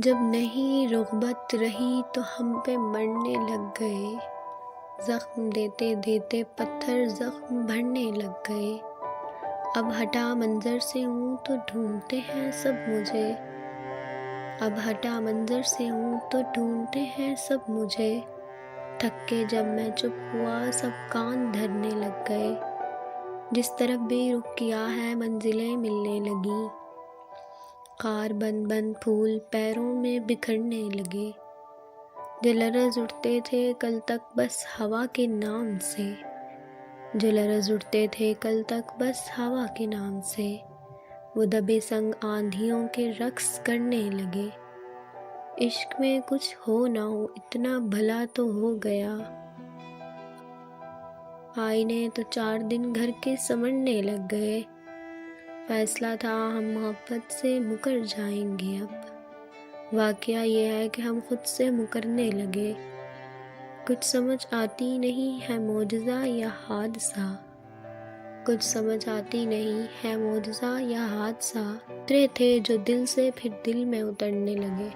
جب نہیں رغبت رہی تو ہم پہ مرنے لگ گئے، زخم دیتے دیتے پتھر زخم بھرنے لگ گئے۔ اب ہٹا منظر سے ہوں تو ڈھونڈتے ہیں سب مجھے، اب ہٹا منظر سے ہوں تو ڈھونڈتے ہیں سب مجھے۔ تھک کے جب میں چپ ہوا سب کان دھرنے لگ گئے، جس طرف بھی رخ کیا ہے منزلیں ملنے لگیں۔ خار بن بن پھول پیروں میں بکھرنے لگے، جو لرز اٹھتے تھے کل تک بس ہوا کے نام سے، جو لرز اٹھتے تھے کل تک بس ہوا کے نام سے، وہ دبے سنگ آندھیوں کے رقص کرنے لگے۔ عشق میں کچھ ہو نہ ہو اتنا بھلا تو ہو گیا، آئینے تو 4 دن گھر کے سنورنے لگ گئے۔ فیصلہ تھا ہم محبت سے مکر جائیں گے، اب واقعہ یہ ہے کہ ہم خود سے مکرنے لگے۔ کچھ سمجھ آتی نہیں ہے معجزہ یا حادثہ، کچھ سمجھ آتی نہیں ہے معجزہ یا حادثہ، اترے تھے جو دل سے پھر دل میں اترنے لگے۔